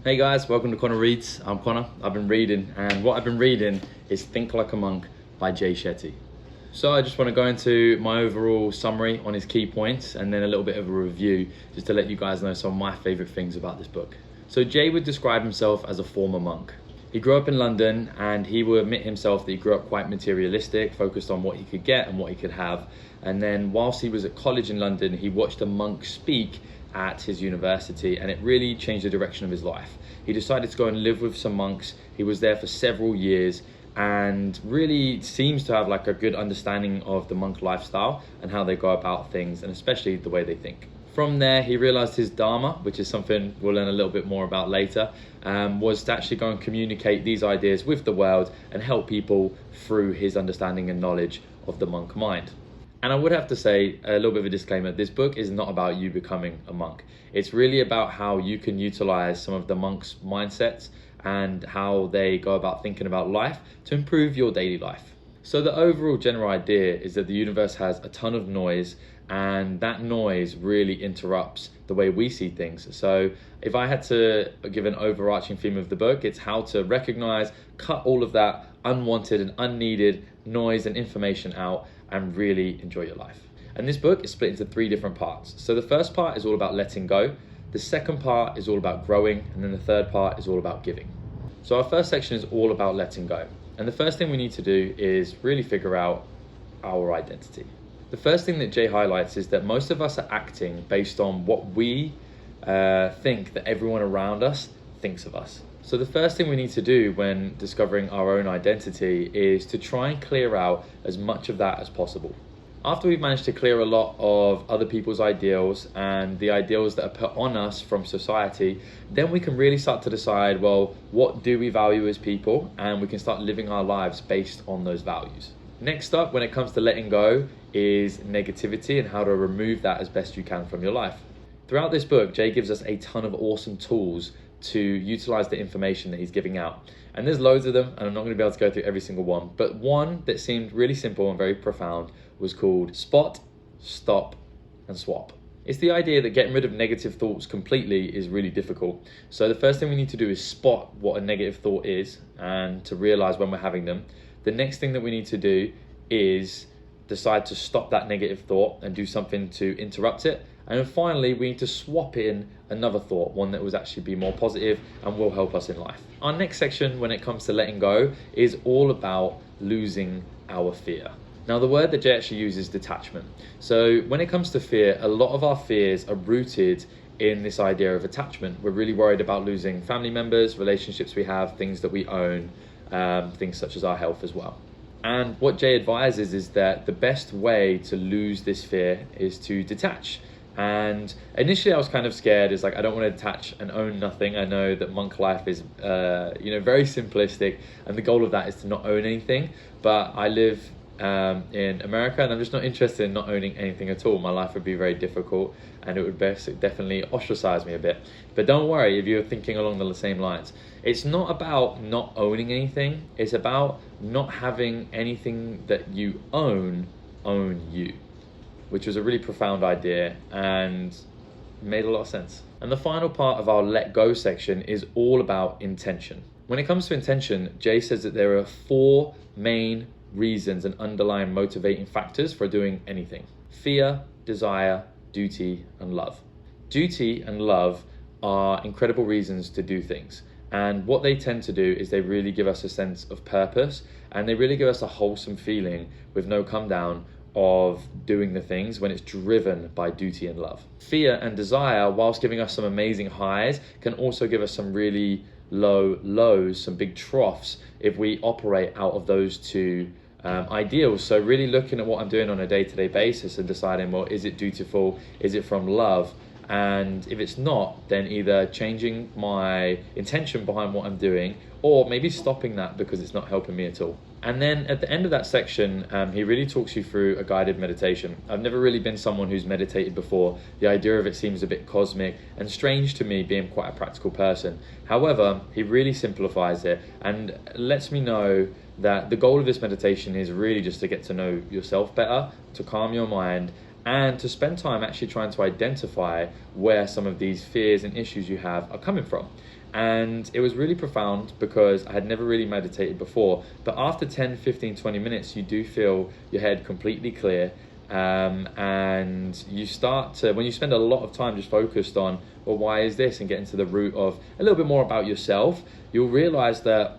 Hey guys, welcome to Connor Reads. I'm Connor. I've been reading, and what I've been reading is Think Like a Monk by Shetty. So I just want to go into my overall summary on his key points and then a little bit of a review just to let you guys know some of my favorite things about this book. So Jay would describe himself as a former monk. He grew up in London and he will admit himself that he grew up quite materialistic, focused on what he could get and what he could have. And then whilst he was at college in London, he watched a monk speak at his university and it really changed the direction of his life. He decided to go and live with some monks. He was there for several years and really seems to have like a good understanding of the monk lifestyle and how they go about things, and especially the way they think. From there, he realized his dharma, which is something we'll learn a little bit more about later, was to actually go and communicate these ideas with the world and help people through his understanding and knowledge of the monk mind. And I would have to say, a little bit of a disclaimer, this book is not about you becoming a monk. It's really about how you can utilize some of the monks' mindsets and how they go about thinking about life to improve your daily life. So the overall general idea is that the universe has a ton of noise, and that noise really interrupts the way we see things. So if I had to give an overarching theme of the book, it's how to recognize, cut all of that unwanted and unneeded noise and information out and really enjoy your life. And this book is split into 3 different parts. So the first part is all about letting go. The second part is all about growing. And then the third part is all about giving. So our first section is all about letting go. And the first thing we need to do is really figure out our identity. The first thing that Jay highlights is that most of us are acting based on what we think that everyone around us thinks of us. So the first thing we need to do when discovering our own identity is to try and clear out as much of that as possible. After we've managed to clear a lot of other people's ideals and the ideals that are put on us from society, then we can really start to decide, well, what do we value as people? And we can start living our lives based on those values. Next up, when it comes to letting go, is negativity and how to remove that as best you can from your life. Throughout this book, Jay gives us a ton of awesome tools to utilize the information that he's giving out. And there's loads of them, and I'm not going to be able to go through every single one, but one that seemed really simple and very profound was called spot, stop, and swap. It's the idea that getting rid of negative thoughts completely is really difficult. So the first thing we need to do is spot what a negative thought is and to realize when we're having them. The next thing that we need to do is decide to stop that negative thought and do something to interrupt it. And then finally, we need to swap in another thought, one that will actually be more positive and will help us in life. Our next section when it comes to letting go is all about losing our fear. Now, the word that Jay actually uses is detachment. So when it comes to fear, a lot of our fears are rooted in this idea of attachment. We're really worried about losing family members, relationships we have, things that we own, things such as our health as well. And what Jay advises is that the best way to lose this fear is to detach. And initially I was kind of scared. It's like, I don't want to detach and own nothing. I know that monk life is, very simplistic, and the goal of that is to not own anything. But I live in America, and I'm just not interested in not owning anything at all. My life would be very difficult, and it would definitely ostracize me a bit. But don't worry if you're thinking along the same lines. It's not about not owning anything. It's about not having anything that you own you, which was a really profound idea and made a lot of sense. And the final part of our let go section is all about intention. When it comes to intention, Jay says that there are 4 main reasons and underlying motivating factors for doing anything: fear, desire, duty, and love. Duty and love are incredible reasons to do things. And what they tend to do is they really give us a sense of purpose, and they really give us a wholesome feeling with no come down of doing the things when it's driven by duty and love. Fear and desire, whilst giving us some amazing highs, can also give us some really low lows, some big troughs if we operate out of those 2 ideals. So really looking at what I'm doing on a day-to-day basis and deciding, well, is it dutiful? Is it from love? And if it's not, then either changing my intention behind what I'm doing, or maybe stopping that because it's not helping me at all. And then at the end of that section, he really talks you through a guided meditation. I've never really been someone who's meditated before. The idea of it seems a bit cosmic and strange to me, being quite a practical person. However, he really simplifies it and lets me know that the goal of this meditation is really just to get to know yourself better, to calm your mind, and to spend time actually trying to identify where some of these fears and issues you have are coming from. And it was really profound because I had never really meditated before. But after 10, 15, 20 minutes, you do feel your head completely clear. And you start to, when you spend a lot of time just focused on, well, why is this? And getting to the root of a little bit more about yourself, you'll realize that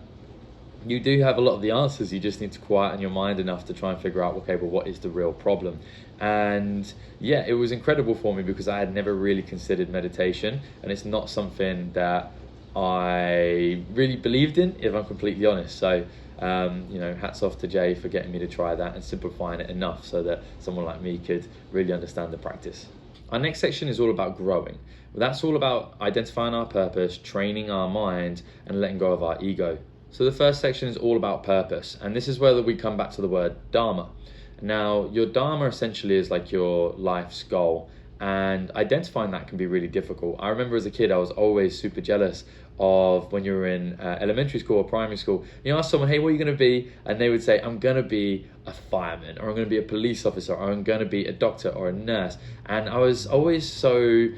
you do have a lot of the answers. You just need to quieten your mind enough to try and figure out, okay, well, what is the real problem? And yeah, it was incredible for me because I had never really considered meditation, and it's not something that I really believed in, if I'm completely honest. So, hats off to Jay for getting me to try that and simplifying it enough so that someone like me could really understand the practice. Our next section is all about growing. That's all about identifying our purpose, training our mind, and letting go of our ego. So the first section is all about purpose, and this is where we come back to the word dharma. Now, your dharma essentially is like your life's goal, and identifying that can be really difficult. I remember as a kid, I was always super jealous of when you were in elementary school or primary school. You ask someone, hey, what are you going to be? And they would say, I'm going to be a fireman, or I'm going to be a police officer, or I'm going to be a doctor or a nurse. And I was always so,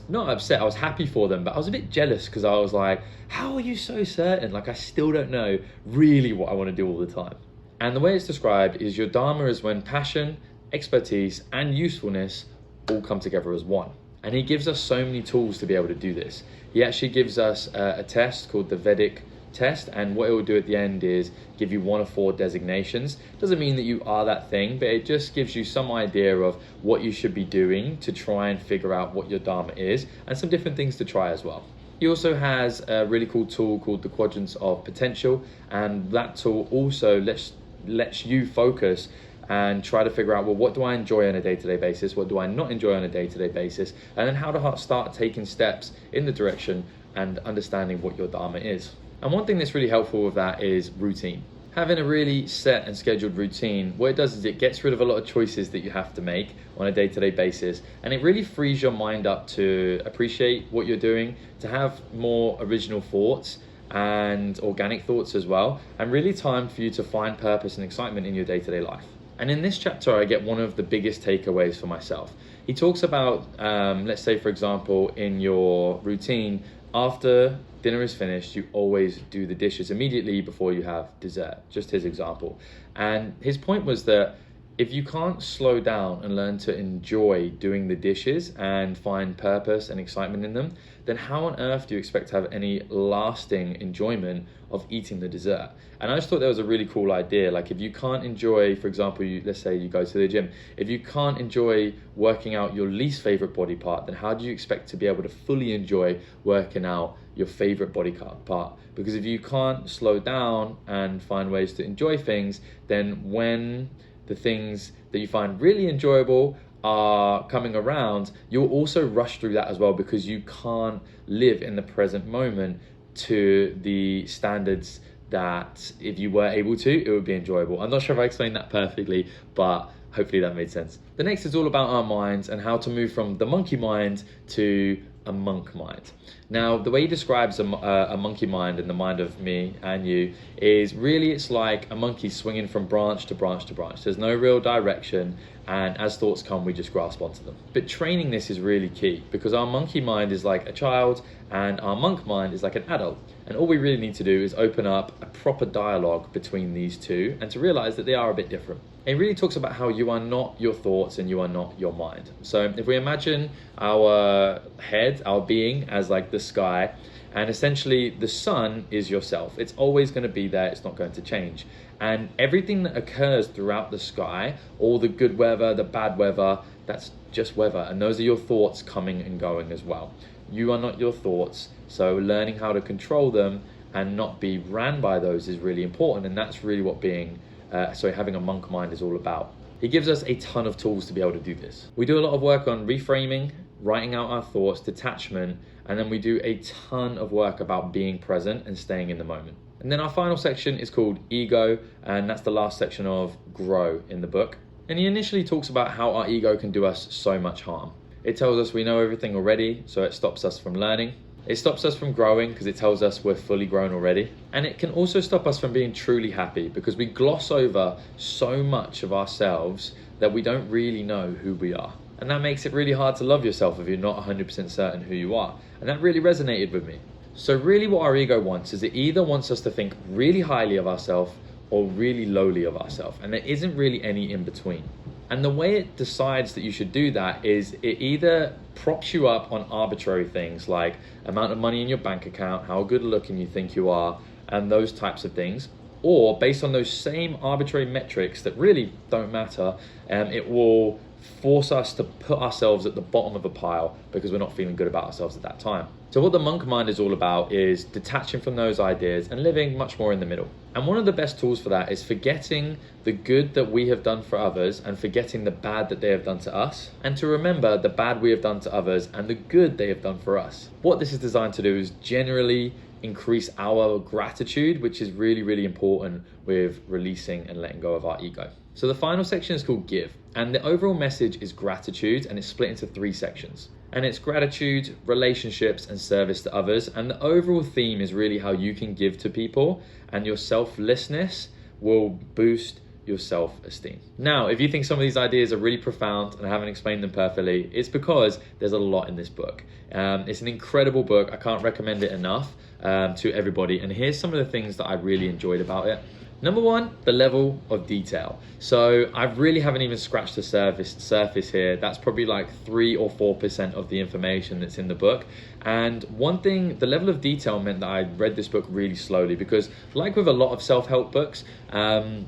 not upset, I was happy for them, but I was a bit jealous because I was like, how are you so certain? Like, I still don't know really what I want to do all the time. And the way it's described is your dharma is when passion, expertise, and usefulness all come together as one. And he gives us so many tools to be able to do this. He actually gives us a test called the Vedic test, and what it will do at the end is give you 1 of 4 designations. Doesn't mean that you are that thing, but it just gives you some idea of what you should be doing to try and figure out what your dharma is, and some different things to try as well. He also has a really cool tool called the quadrants of potential, and that tool also lets you focus and try to figure out, well, what do I enjoy on a day-to-day basis? What do I not enjoy on a day-to-day basis? And then how to start taking steps in the direction and understanding what your dharma is. And one thing that's really helpful with that is routine. Having a really set and scheduled routine, what it does is it gets rid of a lot of choices that you have to make on a day-to-day basis, and it really frees your mind up to appreciate what you're doing, to have more original thoughts and organic thoughts as well, and really time for you to find purpose and excitement in your day-to-day life. And in this chapter, I get one of the biggest takeaways for myself. He talks about, let's say, for example, in your routine, after dinner is finished, you always do the dishes immediately before you have dessert, just his example. And his point was that if you can't slow down and learn to enjoy doing the dishes and find purpose and excitement in them, then how on earth do you expect to have any lasting enjoyment of eating the dessert? And I just thought that was a really cool idea. Like, if you can't enjoy, for example, let's say you go to the gym, if you can't enjoy working out your least favorite body part, then how do you expect to be able to fully enjoy working out your favorite body part? Because if you can't slow down and find ways to enjoy things, then when the things that you find really enjoyable are coming around, you'll also rush through that as well, because you can't live in the present moment to the standards that if you were able to, it would be enjoyable. I'm not sure if I explained that perfectly, but hopefully that made sense. The next is all about our minds and how to move from the monkey mind to a monk mind. Now, the way he describes a monkey mind and the mind of me and you is really, it's like a monkey swinging from branch to branch to branch. There's no real direction, and as thoughts come, we just grasp onto them. But training this is really key, because our monkey mind is like a child and our monk mind is like an adult. And all we really need to do is open up a proper dialogue between these two and to realize that they are a bit different. It really talks about how you are not your thoughts and you are not your mind. So if we imagine our head, our being, as like the sky, and essentially the sun is yourself. It's always going to be there. It's not going to change. And everything that occurs throughout the sky, all the good weather, the bad weather, that's just weather. And those are your thoughts coming and going as well. You are not your thoughts. So learning how to control them and not be ran by those is really important. And that's really what having a monk mind is all about. He gives us a ton of tools to be able to do this. We do a lot of work on reframing, writing out our thoughts, detachment, and then we do a ton of work about being present and staying in the moment. And then our final section is called ego, and that's the last section of grow in the book. And he initially talks about how our ego can do us so much harm. It tells us we know everything already, so it stops us from learning. It stops us from growing because it tells us we're fully grown already. And it can also stop us from being truly happy, because we gloss over so much of ourselves that we don't really know who we are. And that makes it really hard to love yourself if you're not 100% certain who you are. And that really resonated with me. So really what our ego wants is it either wants us to think really highly of ourselves or really lowly of ourselves, and there isn't really any in between. And the way it decides that you should do that is it either props you up on arbitrary things like amount of money in your bank account, how good looking you think you are, and those types of things, or based on those same arbitrary metrics that really don't matter, it will force us to put ourselves at the bottom of a pile because we're not feeling good about ourselves at that time. So what the monk mind is all about is detaching from those ideas and living much more in the middle. And one of the best tools for that is forgetting the good that we have done for others and forgetting the bad that they have done to us, and to remember the bad we have done to others and the good they have done for us. What this is designed to do is generally increase our gratitude, which is really, really important with releasing and letting go of our ego. So the final section is called Give, and the overall message is gratitude, and it's split into 3 sections. And it's gratitude, relationships, and service to others. And the overall theme is really how you can give to people, and your selflessness will boost your self-esteem. Now, if you think some of these ideas are really profound and I haven't explained them perfectly, it's because there's a lot in this book. It's an incredible book. I can't recommend it enough to everybody. And here's some of the things that I really enjoyed about it. Number 1, the level of detail. So I really haven't even scratched the surface here. That's probably like 3 or 4% of the information that's in the book. And one thing, the level of detail meant that I read this book really slowly, because like with a lot of self-help books, the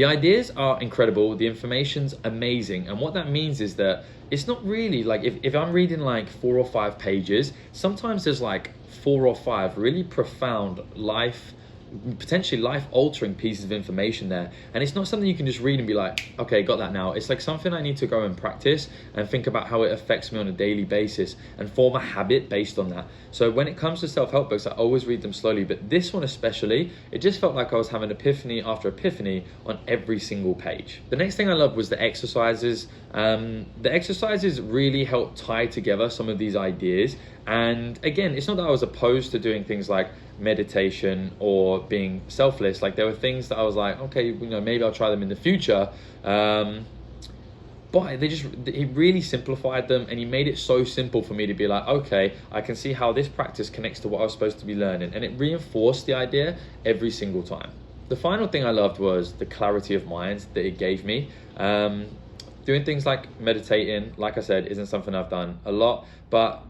ideas are incredible, the information's amazing, and what that means is that it's not really like, if I'm reading like 4 or 5 pages, sometimes there's like 4 or 5 really profound potentially life-altering pieces of information there, and it's not something you can just read and be like, okay, got that now. It's like something I need to go and practice and think about how it affects me on a daily basis and form a habit based on that. So when it comes to self-help books, I always read them slowly, but this one especially, it just felt like I was having epiphany after epiphany on every single page. The next thing I loved was the exercises. The exercises really helped tie together some of these ideas. And again, it's not that I was opposed to doing things like meditation or being selfless. Like, there were things that I was like, okay, maybe I'll try them in the future. But he really simplified them, and he made it so simple for me to be like, okay, I can see how this practice connects to what I was supposed to be learning. And it reinforced the idea every single time. The final thing I loved was the clarity of mind that it gave me. Doing things like meditating, like I said, isn't something I've done a lot, but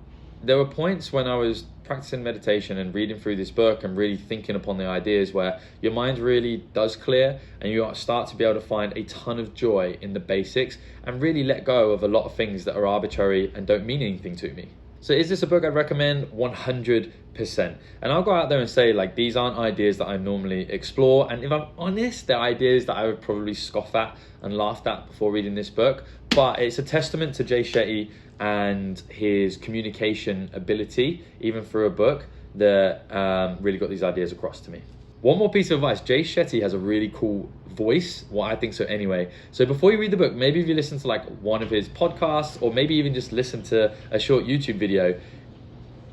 there were points when I was practicing meditation and reading through this book and really thinking upon the ideas where your mind really does clear, and you start to be able to find a ton of joy in the basics and really let go of a lot of things that are arbitrary and don't mean anything to me. So is this a book I'd recommend? 100%. And I'll go out there and say, like, these aren't ideas that I normally explore. And if I'm honest, they're ideas that I would probably scoff at and laughed at before reading this book. But it's a testament to Jay Shetty and his communication ability, even through a book, that really got these ideas across to me. One more piece of advice, Jay Shetty has a really cool voice, well, I think so anyway. So before you read the book, maybe if you listen to like one of his podcasts, or maybe even just listen to a short YouTube video,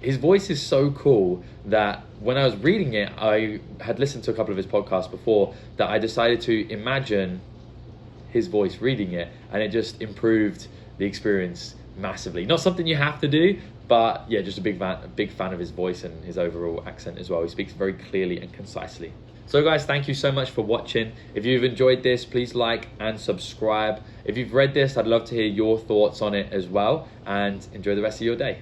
his voice is so cool that when I was reading it, I had listened to a couple of his podcasts before, that I decided to imagine his voice reading it, and it just improved the experience massively. Not something you have to do, but yeah, just a big fan of his voice and his overall accent as well. He speaks very clearly and concisely. So guys, thank you so much for watching. If you've enjoyed this, please like and subscribe. If you've read this, I'd love to hear your thoughts on it as well, and enjoy the rest of your day.